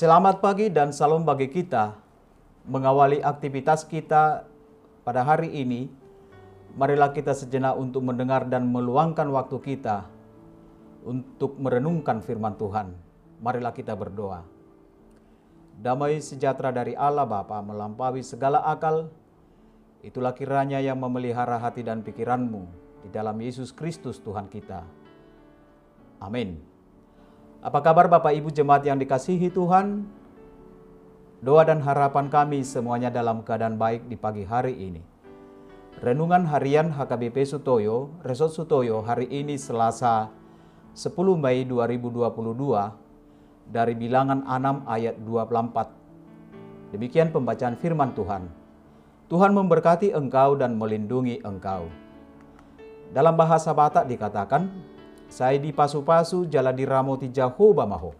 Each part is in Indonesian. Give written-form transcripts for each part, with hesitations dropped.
Selamat pagi dan salam bagi kita. Mengawali aktivitas kita pada hari ini, marilah kita sejenak untuk mendengar dan meluangkan waktu kita untuk merenungkan firman Tuhan. Marilah kita berdoa. Damai sejahtera dari Allah Bapa melampaui segala akal, itulah kiranya yang memelihara hati dan pikiranmu di dalam Yesus Kristus Tuhan kita. Amin. Apa kabar Bapak Ibu Jemaat yang dikasihi Tuhan? Doa dan harapan kami semuanya dalam keadaan baik di pagi hari ini. Renungan harian HKBP Sutoyo, Resort Sutoyo hari ini Selasa 10 Mei 2022 dari Bilangan 6 ayat 24. Demikian pembacaan firman Tuhan. Tuhan memberkati engkau dan melindungi engkau. Dalam bahasa Batak dikatakan, saya di pasu-pasu jala di ramoti Jehovah maho.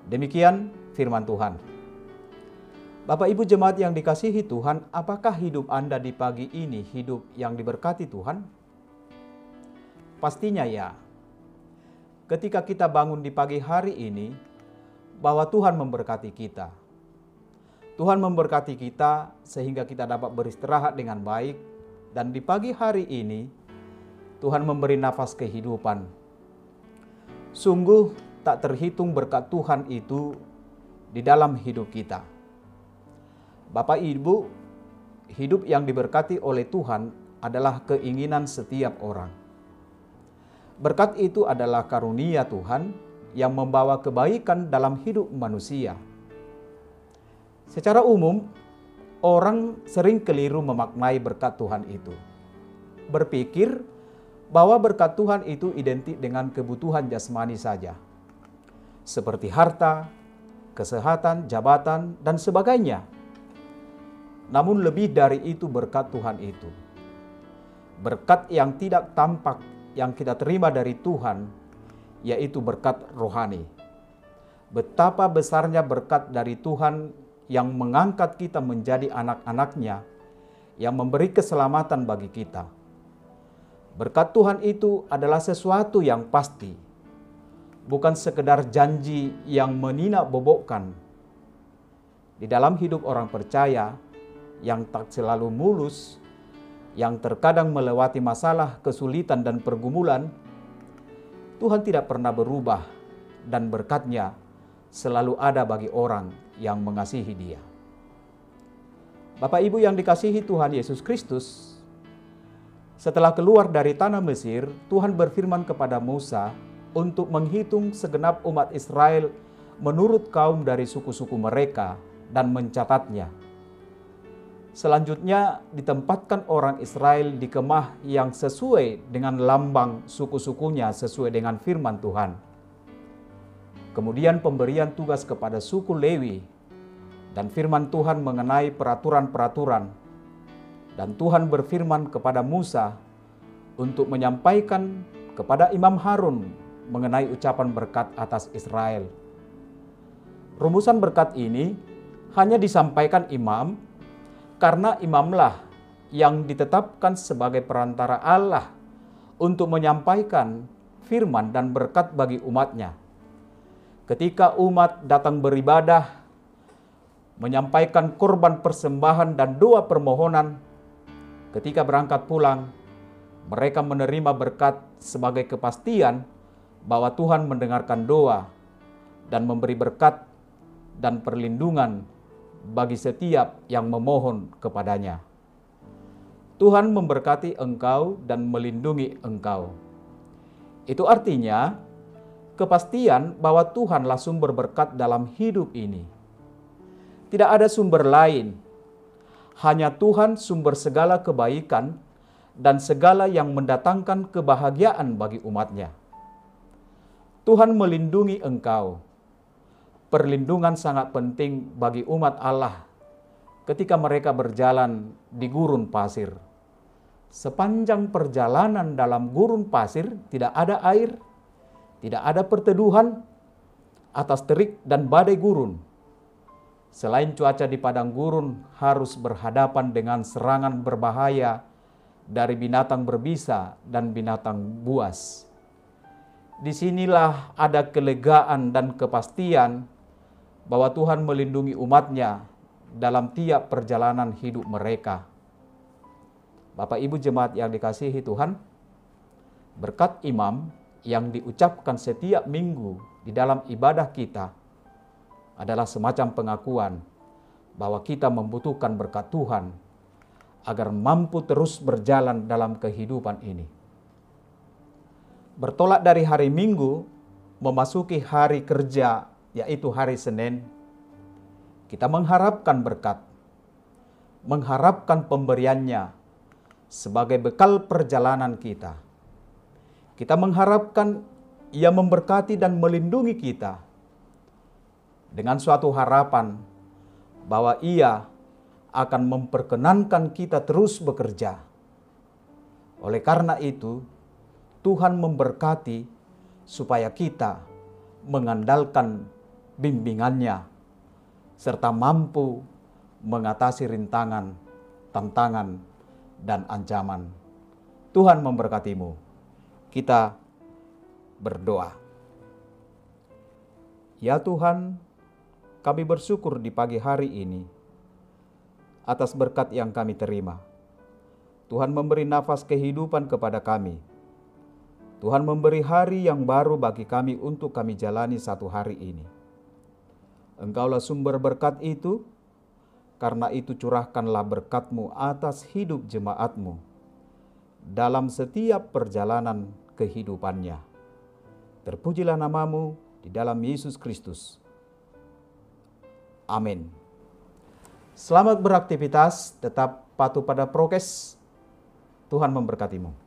Demikian firman Tuhan. Bapak Ibu Jemaat yang dikasihi Tuhan, apakah hidup Anda di pagi ini hidup yang diberkati Tuhan? Pastinya ya. Ketika kita bangun di pagi hari ini, bahwa Tuhan memberkati kita. Tuhan memberkati kita sehingga kita dapat beristirahat dengan baik, dan di pagi hari ini Tuhan memberi nafas kehidupan. Sungguh tak terhitung berkat Tuhan itu di dalam hidup kita. Bapak Ibu, hidup yang diberkati oleh Tuhan adalah keinginan setiap orang. Berkat itu adalah karunia Tuhan yang membawa kebaikan dalam hidup manusia. Secara umum, orang sering keliru memaknai berkat Tuhan itu. Berpikir bahwa berkat Tuhan itu identik dengan kebutuhan jasmani saja, seperti harta, kesehatan, jabatan, dan sebagainya. Namun lebih dari itu berkat Tuhan itu. Berkat yang tidak tampak yang kita terima dari Tuhan, yaitu berkat rohani. Betapa besarnya berkat dari Tuhan yang mengangkat kita menjadi anak-anaknya, yang memberi keselamatan bagi kita. Berkat Tuhan itu adalah sesuatu yang pasti, bukan sekedar janji yang meninakbobokkan. Di dalam hidup orang percaya yang tak selalu mulus, yang terkadang melewati masalah, kesulitan, dan pergumulan, Tuhan tidak pernah berubah dan berkat-Nya selalu ada bagi orang yang mengasihi Dia. Bapak Ibu yang dikasihi Tuhan Yesus Kristus, setelah keluar dari tanah Mesir, Tuhan berfirman kepada Musa untuk menghitung segenap umat Israel menurut kaum dari suku-suku mereka dan mencatatnya. Selanjutnya ditempatkan orang Israel di kemah yang sesuai dengan lambang suku-sukunya sesuai dengan firman Tuhan. Kemudian pemberian tugas kepada suku Lewi dan firman Tuhan mengenai peraturan-peraturan. Dan Tuhan berfirman kepada Musa untuk menyampaikan kepada Imam Harun mengenai ucapan berkat atas Israel. Rumusan berkat ini hanya disampaikan imam karena imamlah yang ditetapkan sebagai perantara Allah untuk menyampaikan firman dan berkat bagi umatnya. Ketika umat datang beribadah, menyampaikan korban persembahan dan doa permohonan, ketika berangkat pulang, mereka menerima berkat sebagai kepastian bahwa Tuhan mendengarkan doa dan memberi berkat dan perlindungan bagi setiap yang memohon kepadanya. Tuhan memberkati engkau dan melindungi engkau. Itu artinya kepastian bahwa Tuhanlah sumber berkat dalam hidup ini. Tidak ada sumber lain. Hanya Tuhan sumber segala kebaikan dan segala yang mendatangkan kebahagiaan bagi umatnya. Tuhan melindungi engkau. Perlindungan sangat penting bagi umat Allah ketika mereka berjalan di gurun pasir. Sepanjang perjalanan dalam gurun pasir tidak ada air, tidak ada perteduhan atas terik dan badai gurun. Selain cuaca di padang gurun harus berhadapan dengan serangan berbahaya dari binatang berbisa dan binatang buas. Disinilah ada kelegaan dan kepastian bahwa Tuhan melindungi umat-Nya dalam tiap perjalanan hidup mereka. Bapak Ibu jemaat yang dikasihi Tuhan, berkat imam yang diucapkan setiap minggu di dalam ibadah kita adalah semacam pengakuan bahwa kita membutuhkan berkat Tuhan agar mampu terus berjalan dalam kehidupan ini. Bertolak dari hari Minggu memasuki hari kerja, yaitu hari Senin, kita mengharapkan berkat, mengharapkan pemberiannya sebagai bekal perjalanan kita. Kita mengharapkan Ia memberkati dan melindungi kita dengan suatu harapan bahwa Ia akan memperkenankan kita terus bekerja. Oleh karena itu, Tuhan memberkati supaya kita mengandalkan bimbingannya serta mampu mengatasi rintangan, tantangan, dan ancaman. Tuhan memberkatimu. Kita berdoa. Ya Tuhan, kami bersyukur di pagi hari ini atas berkat yang kami terima. Tuhan memberi nafas kehidupan kepada kami. Tuhan memberi hari yang baru bagi kami untuk kami jalani satu hari ini. Engkaulah sumber berkat itu, karena itu curahkanlah berkat-Mu atas hidup jemaat-Mu dalam setiap perjalanan kehidupannya. Terpujilah nama-Mu di dalam Yesus Kristus. Amin. Selamat beraktivitas, tetap patuh pada prokes. Tuhan memberkatimu.